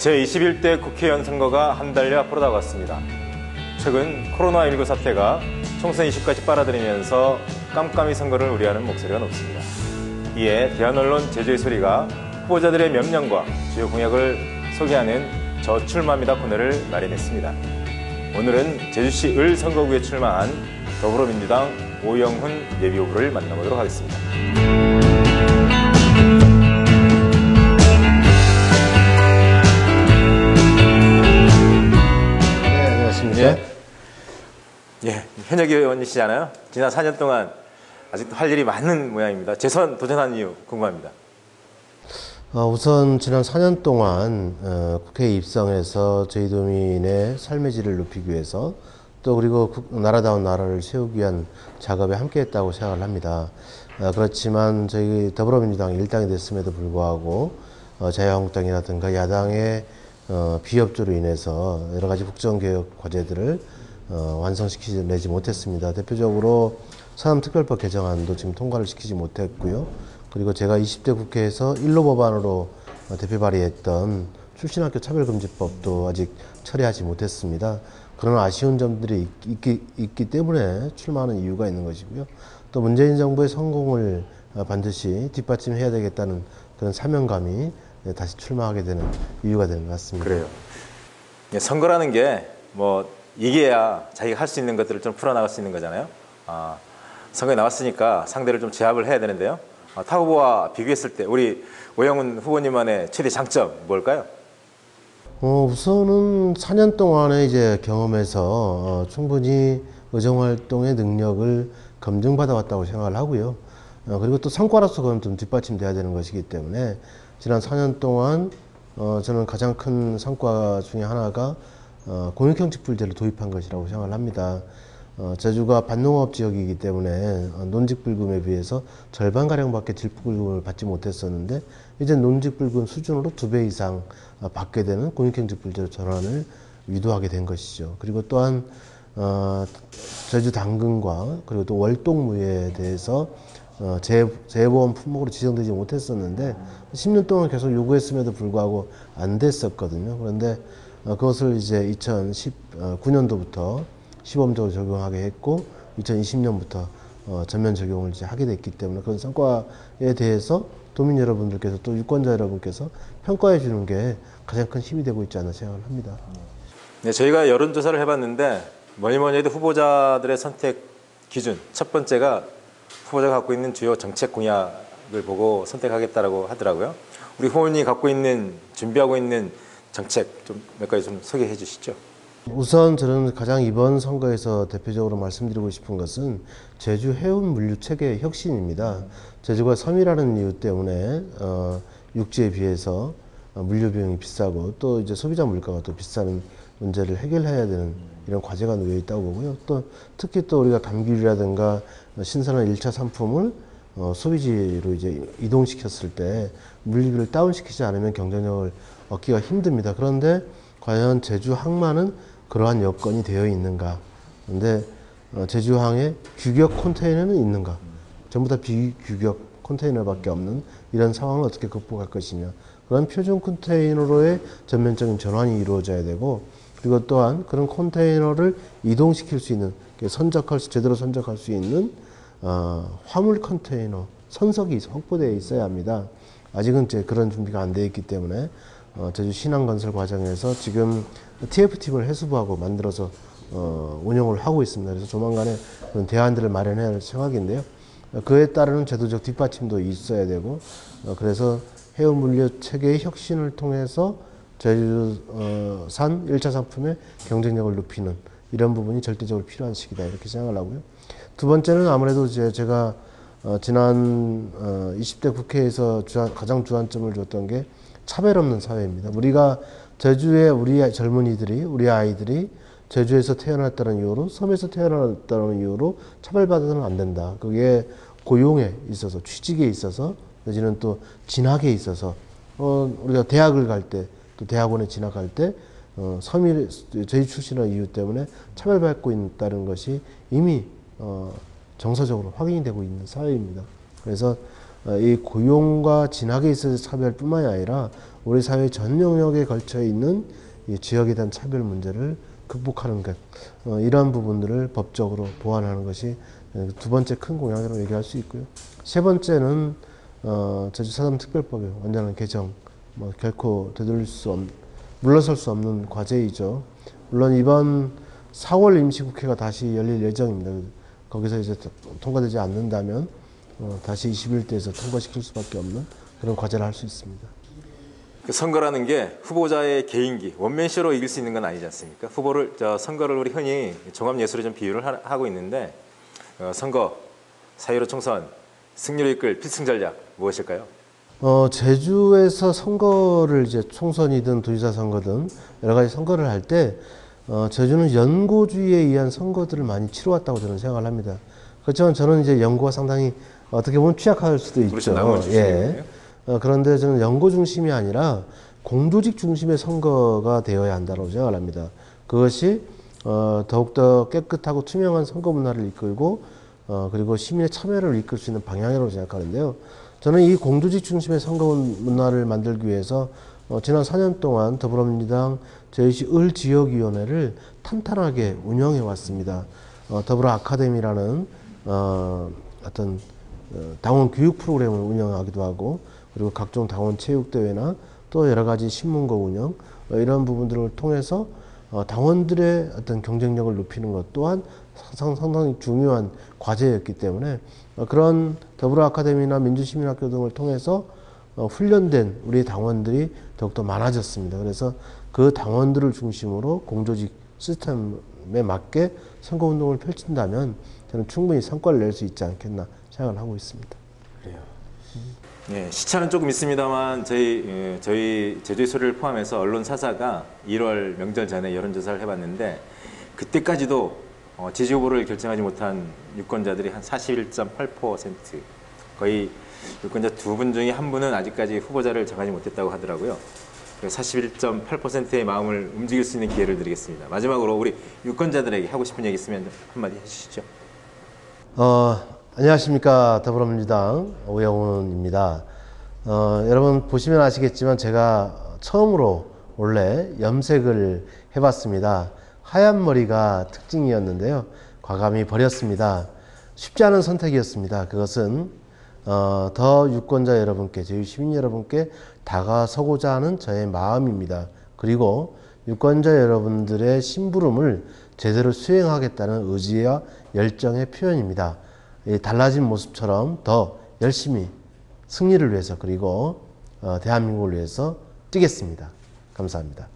제21대 국회의원 선거가 한 달여 앞으로 다가왔습니다. 최근 코로나19 사태가 총선 이슈까지 빨아들이면서 깜깜이 선거를 우려하는 목소리가 높습니다. 이에 대한언론 제주의 소리가 후보자들의 명령과 주요 공약을 소개하는 저출마합니다 코너를 마련했습니다. 오늘은 제주시 을 선거구에 출마한 더불어민주당 오영훈 예비후보를 만나보도록 하겠습니다. 예, 현역 의원이시잖아요. 지난 4년 동안 아직도 할 일이 많은 모양입니다. 재선 도전한 이유 궁금합니다. 우선 지난 4년 동안 국회에 입성해서 저희 도민의 삶의 질을 높이기 위해서 또 그리고 나라다운 나라를 세우기 위한 작업에 함께했다고 생각을 합니다. 그렇지만 저희 더불어민주당 일당이 됐음에도 불구하고 자유한국당이라든가 야당의 비협조로 인해서 여러 가지 국정개혁 과제들을 완성시키지 못했습니다. 대표적으로 사남특별법 개정안도 지금 통과를 시키지 못했고요. 그리고 제가 20대 국회에서 1호 법안으로 대표 발의했던 출신학교 차별금지법도 아직 처리하지 못했습니다. 그런 아쉬운 점들이 있기 때문에 출마하는 이유가 있는 것이고요. 또 문재인 정부의 성공을 반드시 뒷받침해야 되겠다는 그런 사명감이 다시 출마하게 되는 이유가 되는 것 같습니다. 그래요. 선거라는 게 뭐 이겨야 자기가 할 수 있는 것들을 좀 풀어나갈 수 있는 거잖아요. 선거에 나왔으니까 상대를 좀 제압을 해야 되는데요. 타 후보와 비교했을 때 우리 오영훈 후보님만의 최대 장점 뭘까요? 우선은 4년 동안의 이제 경험에서 충분히 의정활동의 능력을 검증받아 왔다고 생각을 하고요. 그리고 또 성과로서 그건 좀 뒷받침돼야 되는 것이기 때문에 지난 4년 동안 저는 가장 큰 성과 중에 하나가 공익형직불제를 도입한 것이라고 생각을 합니다. 제주가 반농업 지역이기 때문에 논직불금에 비해서 절반가량밖에 질불금을 받지 못했었는데 이제 논직불금 수준으로 2배 이상 받게 되는 공익형직불제로 전환을 유도하게 된 것이죠. 그리고 또한 제주 당근과 그리고 또 월동무에 대해서 재보험 품목으로 지정되지 못했었는데 10년 동안 계속 요구했음에도 불구하고 안 됐었거든요. 그런데 그것을 이제 2019년도부터 시범적으로 적용하게 했고 2020년부터 전면 적용을 이제 하게 됐기 때문에 그런 성과에 대해서 도민 여러분들께서 또 유권자 여러분께서 평가해 주는 게 가장 큰 힘이 되고 있지 않나 생각을 합니다. 네, 저희가 여론조사를 해봤는데 뭐니 해도 후보자들의 선택 기준 첫 번째가 후보자가 갖고 있는 주요 정책 공약을 보고 선택하겠다라고 하더라고요. 우리 후보님이 갖고 있는 준비하고 있는 정책 좀 몇 가지 좀 소개해 주시죠. 우선 저는 가장 이번 선거에서 대표적으로 말씀드리고 싶은 것은 제주 해운 물류 체계 혁신입니다. 제주가 섬이라는 이유 때문에 육지에 비해서 물류 비용이 비싸고 또 이제 소비자 물가가 또 비싼 문제를 해결해야 되는 이런 과제가 놓여 있다고 보고요. 또 특히 또 우리가 감귤이라든가 신선한 1차 상품을 소비지로 이제 이동시켰을 때 물류비를 다운시키지 않으면 경쟁력을 얻기가 힘듭니다. 그런데 과연 제주 항만은 그러한 여건이 되어 있는가? 그런데 제주항에 규격 컨테이너는 있는가? 전부 다 비규격 컨테이너밖에 없는 이런 상황을 어떻게 극복할 것이냐? 그런 표준 컨테이너로의 전면적인 전환이 이루어져야 되고, 그리고 또한 그런 컨테이너를 이동시킬 수 있는, 제대로 선적할 수 있는 화물 컨테이너 선석이 확보되어 있어야 합니다. 아직은 이제 그런 준비가 안 되어 있기 때문에 제주 신항건설 과정에서 지금 TF팀을 해수부하고 만들어서 운영을 하고 있습니다. 그래서 조만간에 그런 대안들을 마련해야 할 생각인데요. 그에 따르는 제도적 뒷받침도 있어야 되고, 그래서 해운 물류 체계의 혁신을 통해서 제주산 1차 상품의 경쟁력을 높이는 이런 부분이 절대적으로 필요한 시기다 이렇게 생각을 하고요. 두 번째는 아무래도 제가 지난 20대 국회에서 가장 주안점을 줬던 게 차별 없는 사회입니다. 우리가 제주의 우리 젊은이들이, 우리 아이들이 제주에서 태어났다는 이유로, 섬에서 태어났다는 이유로 차별받아서는 안 된다. 그게 고용에 있어서, 취직에 있어서, 내지는 또 진학에 있어서, 우리가 대학을 갈 때, 또 대학원에 진학할 때, 제주 출신의 이유 때문에 차별받고 있다는 것이 이미 정서적으로 확인이 되고 있는 사회입니다. 그래서 이 고용과 진학에 있어서 차별뿐만이 아니라 우리 사회 전 영역에 걸쳐 있는 이 지역에 대한 차별 문제를 극복하는 것, 이러한 부분들을 법적으로 보완하는 것이 두 번째 큰 공약이라고 얘기할 수 있고요. 세 번째는 제주 4.3 특별법의 완전한 개정, 결코 물러설 수 없는 과제이죠. 물론 이번 4월 임시국회가 다시 열릴 예정입니다. 거기서 이제 통과되지 않는다면 다시 21대에서 통과시킬 수밖에 없는 그런 과제를 할 수 있습니다. 그 선거라는 게 후보자의 개인기, 원맨쇼로 이길 수 있는 건 아니지 않습니까? 선거를 우리 흔히 종합예술에 좀 비유를 하고 있는데 선거, 사유로 총선, 승리로 이끌 필승 전략 무엇일까요? 제주에서 선거를 이제 총선이든 도지사 선거든 여러 가지 선거를 할 때 제주는 연고주의에 의한 선거들을 많이 치러왔다고 저는 생각을 합니다. 그렇지만 저는 이제 연고가 상당히 어떻게 보면 취약할 수도 있죠. 그렇죠. 예. 그런데 저는 연고 중심이 아니라 공조직 중심의 선거가 되어야 한다고 생각을 합니다. 그것이 더욱더 깨끗하고 투명한 선거 문화를 이끌고 그리고 시민의 참여를 이끌 수 있는 방향이라고 생각하는데요. 저는 이 공조직 중심의 선거 문화를 만들기 위해서 지난 4년 동안 더불어민주당 제주시 을지역위원회를 탄탄하게 운영해 왔습니다. 더불어 아카데미라는 어떤 당원 교육 프로그램을 운영하기도 하고 그리고 각종 당원 체육대회나 또 여러 가지 신문고 운영 이런 부분들을 통해서 당원들의 어떤 경쟁력을 높이는 것 또한 상당히 중요한 과제였기 때문에 그런 더불어 아카데미나 민주시민학교 등을 통해서 훈련된 우리 당원들이 더욱더 많아졌습니다. 그래서 그 당원들을 중심으로 공조직 시스템에 맞게 선거운동을 펼친다면 저는 충분히 성과를 낼 수 있지 않겠나 생각을 하고 있습니다. 그래요. 네, 시차는 조금 있습니다만 저희 제주의 소리를 포함해서 언론사사가 1월 명절 전에 여론조사를 해봤는데 그때까지도 지지 후보를 결정하지 못한 유권자들이 한 41.8%, 거의 유권자 두 분 중에 한 분은 아직까지 후보자를 정하지 못했다고 하더라고요. 41.8%의 마음을 움직일 수 있는 기회를 드리겠습니다. 마지막으로 우리 유권자들에게 하고 싶은 얘기 있으면 한마디 해주시죠. 안녕하십니까. 더불어민주당 오영훈입니다. 여러분 보시면 아시겠지만 제가 처음으로 원래 염색을 해봤습니다. 하얀 머리가 특징이었는데요. 과감히 버렸습니다. 쉽지 않은 선택이었습니다. 그것은 더 유권자 여러분께, 제주 시민 여러분께 다가서고자 하는 저의 마음입니다. 그리고 유권자 여러분들의 심부름을 제대로 수행하겠다는 의지와 열정의 표현입니다. 이 달라진 모습처럼 더 열심히 승리를 위해서 그리고 대한민국을 위해서 뛰겠습니다. 감사합니다.